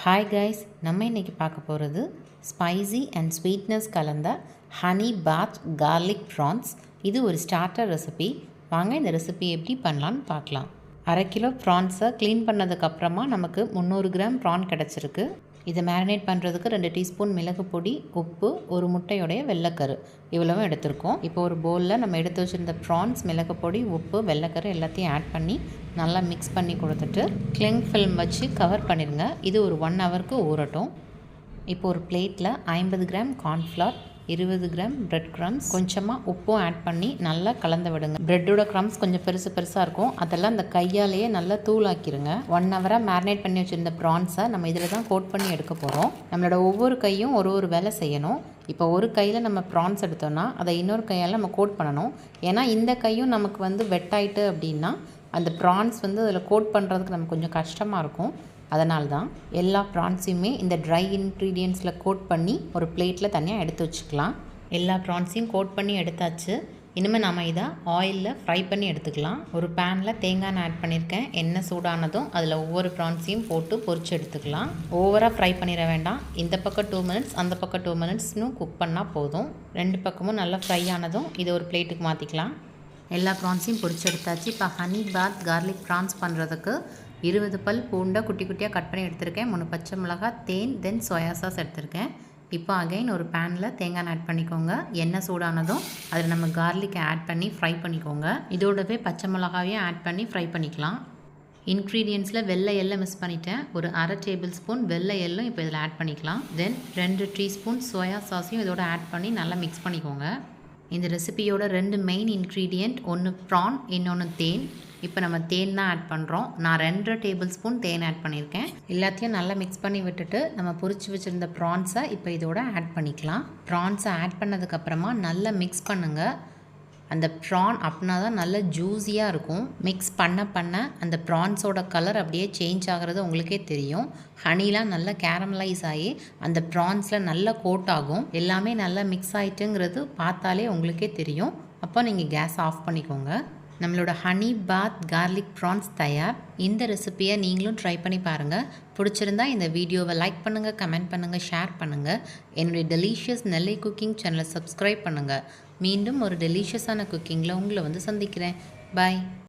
Hi guys, நம்ம இன்றைக்கி பார்க்க போகிறது ஸ்பைசி அண்ட் ஸ்வீட்னஸ் கலந்த ஹனி பாத் கார்லிக் ப்ரான்ஸ். இது ஒரு ஸ்டார்டர் ரெசிபி. வாங்க இந்த ரெசிபி எப்படி பண்ணலான்னு பார்க்கலாம். 1/2 கிலோ ப்ரான்ஸை க்ளீன் பண்ணதுக்கப்புறமா நமக்கு 300 கிராம் ப்ரான் கிடச்சிருக்கு. இதை மேரினேட் பண்ணுறதுக்கு 2 டீஸ்பூன் மிளகு பொடி, உப்பு, ஒரு முட்டையோடைய வெள்ளைக்கரு இவ்வளவும் எடுத்திருக்கோம். இப்போ ஒரு பவுலில் நம்ம எடுத்து வச்சுருந்த ப்ரான்ஸ், மிளகு பொடி, உப்பு, வெள்ளைக்கரு எல்லாத்தையும் ஆட் பண்ணி நல்லா மிக்ஸ் பண்ணி கொடுத்துட்டு கிளிங் ஃபில்ம் வச்சு கவர் பண்ணிடுங்க. இது ஒரு 1 ஹவருக்கு ஊறட்டும். இப்போ ஒரு பிளேட்டில் 50 gram cornflour, 20 gram bread crumbs, கொஞ்சமாக உப்பும் ஆட் பண்ணி நல்லா கலந்து விடுங்க. பிரெட்டோட க்ரம்ஸ் கொஞ்சம் பெருசாக இருக்கும். அதெல்லாம் அந்த கையாலேயே நல்லா தூளாக்கிடுங்க. 1 ஹவராக மேரினேட் பண்ணி வச்சுருந்த ப்ரான்ஸை நம்ம இதில் தான் கோட் பண்ணி எடுக்க போகிறோம். நம்மளோட ஒவ்வொரு கையும் ஒரு வேலை செய்யணும். இப்போ ஒரு கையில் நம்ம ப்ரான்ஸ் எடுத்தோன்னா அதை இன்னொரு கையால் நம்ம கோட் பண்ணணும். ஏன்னா இந்த கையும் நமக்கு வெட்டாயிட்டு அப்படின்னா அந்த ப்ரான்ஸ் அதில் கோட் பண்ணுறதுக்கு நமக்கு கொஞ்சம் கஷ்டமாக இருக்கும். அதனால தான் எல்லா ப்ரான்ஸையுமே இந்த ட்ரை இன்க்ரீடியன்ட்ஸில் கோட் பண்ணி ஒரு பிளேட்டில் தனியாக எடுத்து வச்சுக்கலாம். எல்லா ப்ரான்ஸையும் கோட் பண்ணி எடுத்தாச்சு. இனிமேல் நாம் இதை ஆயிலில் ஃப்ரை பண்ணி எடுத்துக்கலாம். ஒரு பேனில் தேங்காய் எண்ணெய் ஆட் பண்ணியிருக்கேன். எண்ணெய் சூடானதும் அதில் ஒவ்வொரு ப்ரான்ஸையும் போட்டு பொரிச்சு எடுத்துக்கலாம். ஓவராக ஃப்ரை பண்ணிட வேண்டாம். இந்த பக்கம் 2 மினிட்ஸ், அந்த பக்கம் 2 மினிட்ஸ்னும் குக் பண்ணால் போதும். 2 பக்கமும் நல்லா ஃப்ரை ஆனதும் இதை ஒரு பிளேட்டுக்கு மாற்றிக்கலாம். எல்லா ப்ரான்ஸையும் பொரிச்சு எடுத்தாச்சு. இப்போ ஹனி பாத் கார்லிக் ப்ரான்ஸ் பண்ணுறதுக்கு 20 பல் பூண்டை குட்டி குட்டியாக கட் பண்ணி எடுத்திருக்கேன். 3 பச்சை மிளகாய், தேன், தென் சோயா சாஸ் எடுத்திருக்கேன். இப்போ அகைன் ஒரு பேனில் தேங்காய் ஆட் பண்ணிக்கோங்க. எண்ணெய் சூடானதும் அதில் நம்ம கார்லிக்கை ஆட் பண்ணி ஃப்ரை பண்ணிக்கோங்க. இதோடவே பச்சை மிளகாவையும் ஆட் பண்ணி ஃப்ரை பண்ணிக்கலாம். இன்க்ரீடியன்ஸில் வெள்ளை எள்ளை மிஸ் பண்ணிட்டேன். ஒரு 1/2 டேபிள் ஸ்பூன் வெள்ளை எள்ளும் இப்போ இதில் ஆட் பண்ணிக்கலாம். தென் 2 டீஸ்பூன் சோயா சாஸையும் இதோட ஆட் பண்ணி நல்லா மிக்ஸ் பண்ணிக்கோங்க. இந்த ரெசிபியோட 2 மெயின் இன்க்ரீடியண்ட், ஒன்று ப்ரான், இன்னொன்று தேன். இப்போ நம்ம தேன் தான் ஆட் பண்ணுறோம். நான் 2 டேபிள் ஸ்பூன் தேன் ஆட் பண்ணியிருக்கேன். எல்லாத்தையும் நல்லா மிக்ஸ் பண்ணி விட்டுட்டு நம்ம பொரிச்சு வச்சுருந்த ப்ரான்ஸை இப்போ இதோட ஆட் பண்ணிக்கலாம். ப்ரான்ஸை ஆட் பண்ணதுக்கப்புறமா நல்லா மிக்ஸ் பண்ணுங்கள். அந்த ப்ரான் அப்படின்னா தான் நல்ல ஜூஸியாக இருக்கும். மிக்ஸ் பண்ண அந்த ப்ரான்ஸோட கலர் அப்படியே சேஞ்ச் ஆகிறது உங்களுக்கே தெரியும். ஹனிலாம் நல்லா கேரமலைஸ் ஆகி அந்த ப்ரான்ஸில் நல்லா கோட் ஆகும். எல்லாமே நல்லா மிக்ஸ் ஆகிட்டுங்கிறது பார்த்தாலே உங்களுக்கே தெரியும். அப்போ நீங்கள் கேஸ் ஆஃப் பண்ணிக்கோங்க. நம்மளோட ஹனி பாத் கார்லிக் ப்ரான்ஸ் தயார். இந்த ரெசிப்பியை நீங்களும் ட்ரை பண்ணி பாருங்கள். பிடிச்சிருந்தா இந்த வீடியோவை லைக் பண்ணுங்கள், கமெண்ட் பண்ணுங்கள், ஷேர் பண்ணுங்கள். என்னுடைய டெலிஷியஸ் நெல்லை குக்கிங் சேனலை சப்ஸ்கிரைப் பண்ணுங்கள். மீண்டும் ஒரு டெலிஷியஸான குக்கிங்கில் உங்களை சந்திக்கிறேன். பாய்.